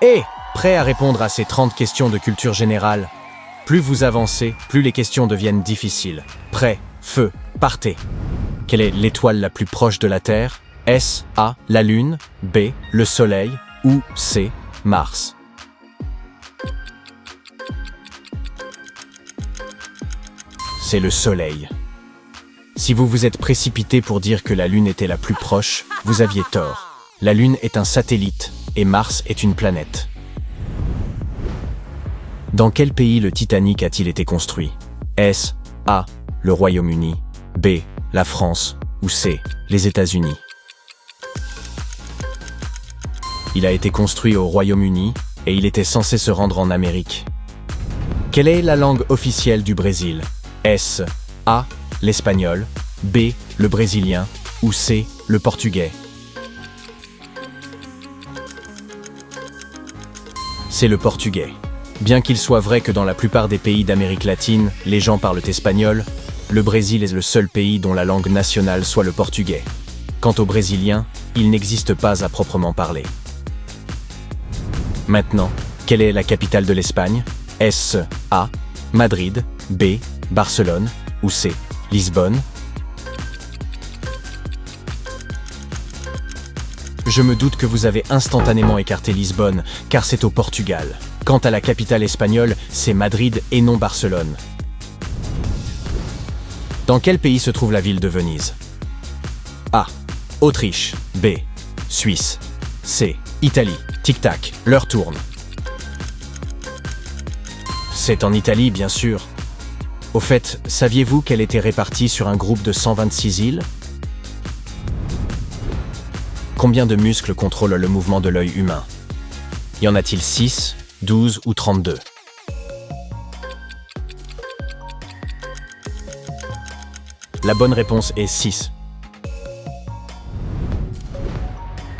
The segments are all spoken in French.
Et, prêt à répondre à ces 30 questions de culture générale? Plus vous avancez, plus les questions deviennent difficiles. Prêt, feu, partez. Quelle est l'étoile la plus proche de la Terre? S. A. La Lune. B. Le Soleil. Ou C. Mars. C'est le Soleil. Si vous vous êtes précipité pour dire que la Lune était la plus proche, vous aviez tort. La Lune est un satellite et Mars est une planète. Dans quel pays le Titanic a-t-il été construit? S. A. Le Royaume-Uni. B. La France. Ou C. Les États-Unis. Il a été construit au Royaume-Uni et il était censé se rendre en Amérique. Quelle est la langue officielle du Brésil? S. A. L'espagnol. B. Le brésilien. Ou C. Le portugais. C'est le portugais. Bien qu'il soit vrai que dans la plupart des pays d'Amérique latine, les gens parlent espagnol, le Brésil est le seul pays dont la langue nationale soit le portugais. Quant au brésilien, il n'existe pas à proprement parler. Maintenant, quelle est la capitale de l'Espagne? S. A. Madrid. B. Barcelone. Ou C. Lisbonne. Je me doute que vous avez instantanément écarté Lisbonne, car c'est au Portugal. Quant à la capitale espagnole, c'est Madrid et non Barcelone. Dans quel pays se trouve la ville de Venise? A. Autriche. B. Suisse. C. Italie. Tic-tac, l'heure tourne. C'est en Italie, bien sûr. Au fait, saviez-vous qu'elle était répartie sur un groupe de 126 îles? Combien de muscles contrôlent le mouvement de l'œil humain? Y en a-t-il 6, 12 ou 32? La bonne réponse est 6.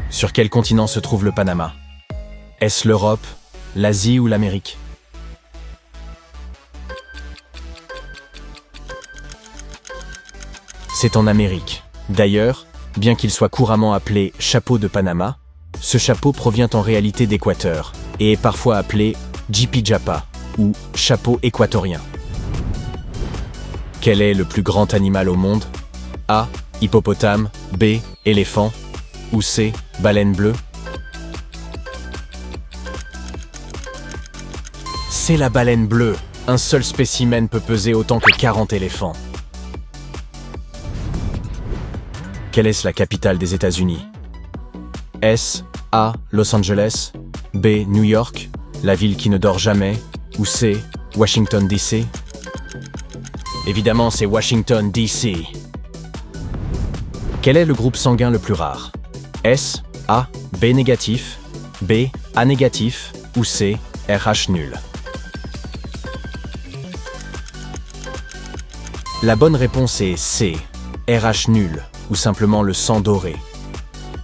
Sur quel continent se trouve le Panama? Est-ce l'Europe, l'Asie ou l'Amérique? C'est en Amérique. D'ailleurs, bien qu'il soit couramment appelé chapeau de Panama, ce chapeau provient en réalité d'Équateur et est parfois appelé Jipijapa ou chapeau équatorien. Quel est le plus grand animal au monde? A. Hippopotame. B. Éléphant. Ou C. Baleine bleue. C'est la baleine bleue. Un seul spécimen peut peser autant que 40 éléphants. Quelle est la capitale des États-Unis? S. A. Los Angeles. B. New York, la ville qui ne dort jamais. Ou C. Washington DC. Évidemment, c'est Washington DC. Quel est le groupe sanguin le plus rare? S. A. B négatif. B. A négatif. Ou C. RH nul. La bonne réponse est C. RH nul, ou simplement le sang doré,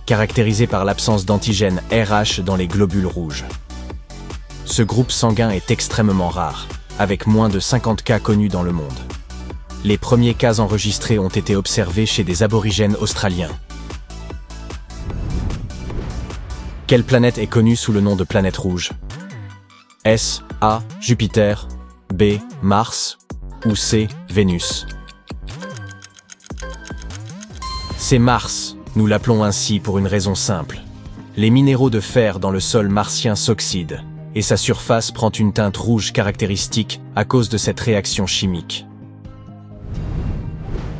caractérisé par l'absence d'antigène RH dans les globules rouges. Ce groupe sanguin est extrêmement rare, avec moins de 50 cas connus dans le monde. Les premiers cas enregistrés ont été observés chez des aborigènes australiens. Quelle planète est connue sous le nom de planète rouge? S. A. Jupiter. B. Mars. Ou C. Vénus. C'est Mars, nous l'appelons ainsi pour une raison simple. Les minéraux de fer dans le sol martien s'oxydent, et sa surface prend une teinte rouge caractéristique à cause de cette réaction chimique.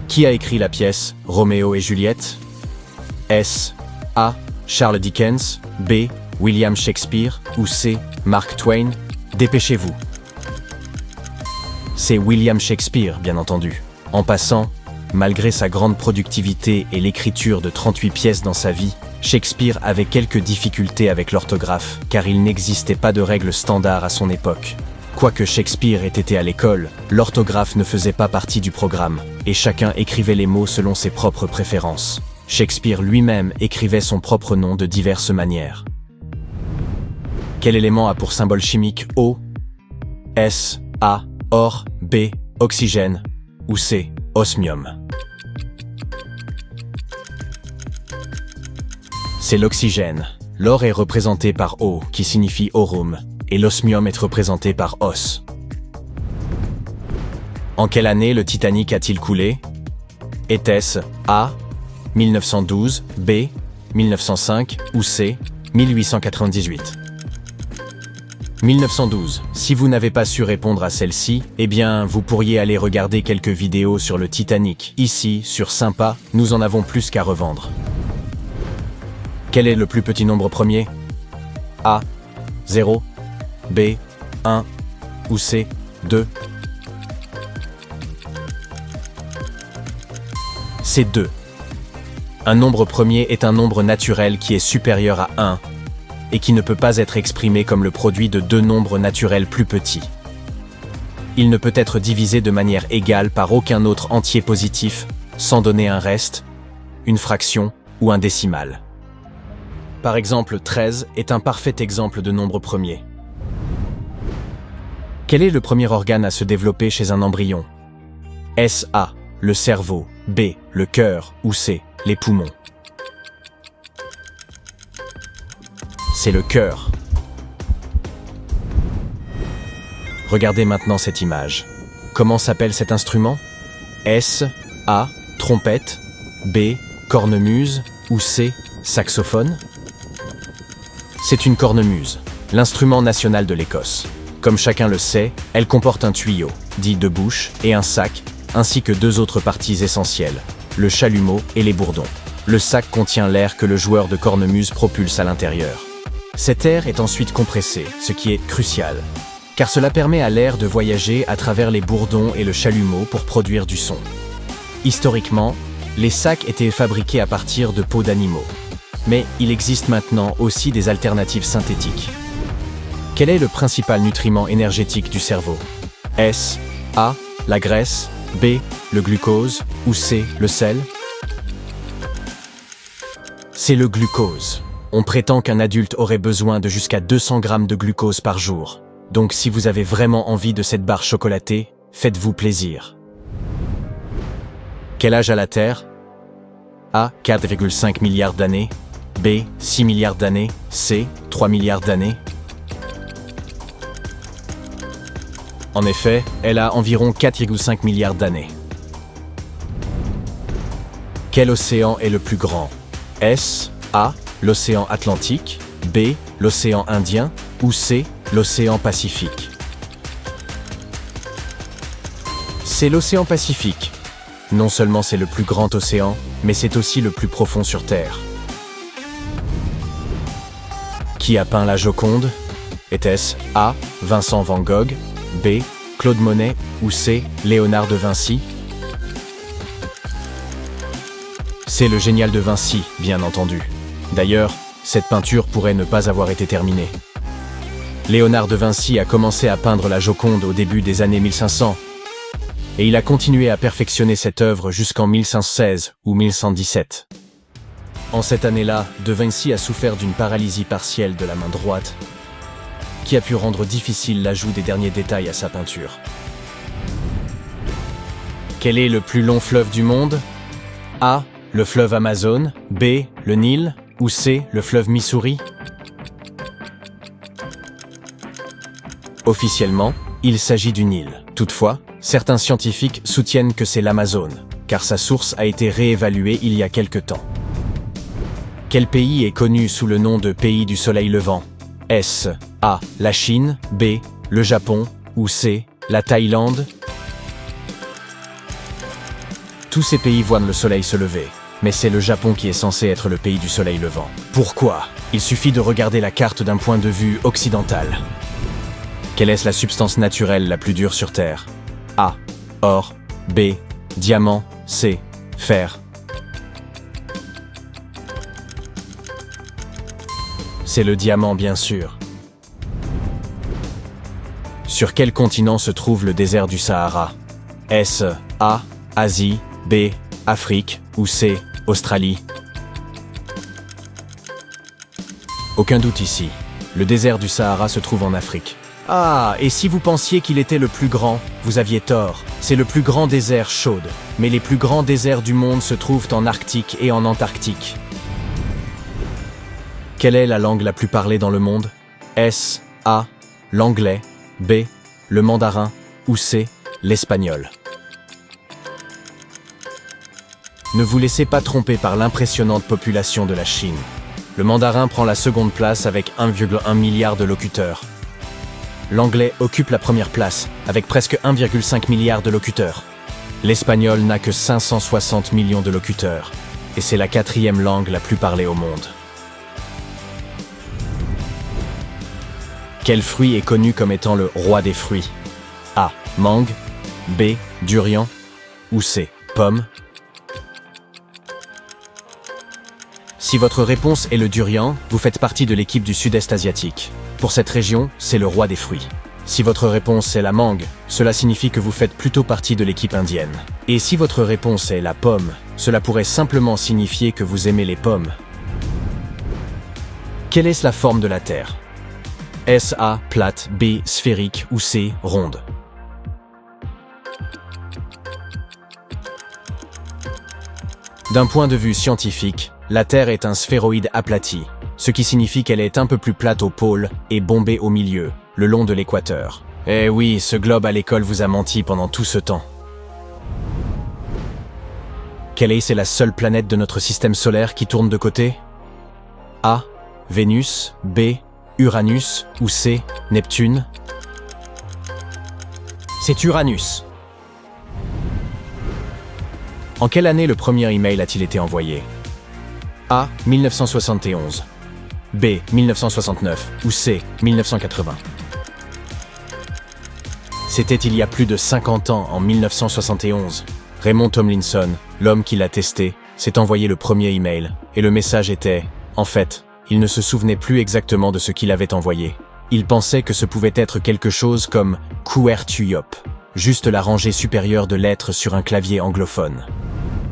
Qui a écrit la pièce Roméo et Juliette? S. A. Charles Dickens. B. William Shakespeare. Ou C. Mark Twain. Dépêchez-vous. C'est William Shakespeare, bien entendu. En passant, malgré sa grande productivité et l'écriture de 38 pièces dans sa vie, Shakespeare avait quelques difficultés avec l'orthographe, car il n'existait pas de règles standards à son époque. Quoique Shakespeare ait été à l'école, l'orthographe ne faisait pas partie du programme, et chacun écrivait les mots selon ses propres préférences. Shakespeare lui-même écrivait son propre nom de diverses manières. Quel élément a pour symbole chimique O? S. A. Or. B. Oxygène. Ou C. Osmium. C'est l'oxygène. L'or est représenté par O, qui signifie aurum, et l'osmium est représenté par os. En quelle année le Titanic a-t-il coulé? Était-ce A. 1912, B. 1905 ou C. 1898? 1912. Si vous n'avez pas su répondre à celle-ci, eh bien, vous pourriez aller regarder quelques vidéos sur le Titanic. Ici, sur Sympa, nous en avons plus qu'à revendre. Quel est le plus petit nombre premier? A. 0, B. 1 ou C. 2? C'est 2. Un nombre premier est un nombre naturel qui est supérieur à 1 et qui ne peut pas être exprimé comme le produit de deux nombres naturels plus petits. Il ne peut être divisé de manière égale par aucun autre entier positif sans donner un reste, une fraction ou un décimal. Par exemple, 13 est un parfait exemple de nombre premier. Quel est le premier organe à se développer chez un embryon? Est-ce A. le cerveau, B. le cœur ou C. les poumons? C'est le cœur. Regardez maintenant cette image. Comment s'appelle cet instrument? Est-ce A. trompette, B. cornemuse ou C. saxophone? C'est une cornemuse, l'instrument national de l'Écosse. Comme chacun le sait, elle comporte un tuyau, dit de bouche, et un sac, ainsi que deux autres parties essentielles, le chalumeau et les bourdons. Le sac contient l'air que le joueur de cornemuse propulse à l'intérieur. Cet air est ensuite compressé, ce qui est crucial, car cela permet à l'air de voyager à travers les bourdons et le chalumeau pour produire du son. Historiquement, les sacs étaient fabriqués à partir de peaux d'animaux. Mais il existe maintenant aussi des alternatives synthétiques. Quel est le principal nutriment énergétique du cerveau? Est-ce A. la graisse, B. le glucose ou C. le sel? C'est le glucose. On prétend qu'un adulte aurait besoin de jusqu'à 200 grammes de glucose par jour. Donc si vous avez vraiment envie de cette barre chocolatée, faites-vous plaisir. Quel âge a la Terre? A. 4,5 milliards d'années, B. 6 milliards d'années, C. 3 milliards d'années. En effet, elle a environ 4,5 milliards d'années. Quel océan est le plus grand? Est-ce A. l'océan Atlantique, B. l'océan Indien ou C. l'océan Pacifique? C'est l'océan Pacifique. Non seulement c'est le plus grand océan, mais c'est aussi le plus profond sur Terre. Qui a peint la Joconde? Était-ce A. Vincent van Gogh, B. Claude Monet ou C. Léonard de Vinci? C'est le génial de Vinci, bien entendu. D'ailleurs, cette peinture pourrait ne pas avoir été terminée. Léonard de Vinci a commencé à peindre la Joconde au début des années 1500, et il a continué à perfectionner cette œuvre jusqu'en 1516 ou 1117. En cette année-là, de Vinci a souffert d'une paralysie partielle de la main droite, qui a pu rendre difficile l'ajout des derniers détails à sa peinture. Quel est le plus long fleuve du monde? A. le fleuve Amazon, B. le Nil ou C. le fleuve Missouri? Officiellement, il s'agit du Nil. Toutefois, certains scientifiques soutiennent que c'est l'Amazone, car sa source a été réévaluée il y a quelque temps. Quel pays est connu sous le nom de pays du soleil levant? Est-ce A. la Chine, B. le Japon ou C. la Thaïlande? Tous ces pays voient le soleil se lever, mais c'est le Japon qui est censé être le pays du soleil levant. Pourquoi? Il suffit de regarder la carte d'un point de vue occidental. Quelle est la substance naturelle la plus dure sur Terre? A. Or, B. Diamant, C. Fer. C'est le diamant, bien sûr. Sur quel continent se trouve le désert du Sahara? Est-ce A. Asie, B. Afrique ou C. Australie? Aucun doute ici. Le désert du Sahara se trouve en Afrique. Ah, et si vous pensiez qu'il était le plus grand, vous aviez tort. C'est le plus grand désert chaud. Mais les plus grands déserts du monde se trouvent en Arctique et en Antarctique. Quelle est la langue la plus parlée dans le monde? S. A. L'anglais. B. Le mandarin. Ou C. L'espagnol. Ne vous laissez pas tromper par l'impressionnante population de la Chine. Le mandarin prend la seconde place avec 1,1 milliard de locuteurs. L'anglais occupe la première place avec presque 1,5 milliard de locuteurs. L'espagnol n'a que 560 millions de locuteurs et c'est la 4e langue la plus parlée au monde. Quel fruit est connu comme étant le roi des fruits? A. Mangue. B. Durian. Ou C. Pomme. Si votre réponse est le durian, vous faites partie de l'équipe du Sud-Est asiatique. Pour cette région, c'est le roi des fruits. Si votre réponse est la mangue, cela signifie que vous faites plutôt partie de l'équipe indienne. Et si votre réponse est la pomme, cela pourrait simplement signifier que vous aimez les pommes. Quelle est la forme de la Terre? S. A. Plate. B. Sphérique. Ou C. Ronde. D'un point de vue scientifique, la Terre est un sphéroïde aplati, ce qui signifie qu'elle est un peu plus plate au pôle et bombée au milieu, le long de l'équateur. Eh oui, ce globe à l'école vous a menti pendant tout ce temps. Quelle est la seule planète de notre système solaire qui tourne de côté? A. Vénus. B. Uranus. Ou C. Neptune. C'est Uranus. En quelle année le premier email a-t-il été envoyé? A. 1971. B. 1969. Ou C. 1980. C'était il y a plus de 50 ans, en 1971. Raymond Tomlinson, l'homme qui l'a testé, s'est envoyé le premier email, et le message était, en fait, il ne se souvenait plus exactement de ce qu'il avait envoyé. Il pensait que ce pouvait être quelque chose comme « QWERTY-UP », juste la rangée supérieure de lettres sur un clavier anglophone.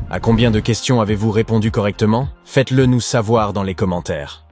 À combien de questions avez-vous répondu correctement? Faites-le nous savoir dans les commentaires.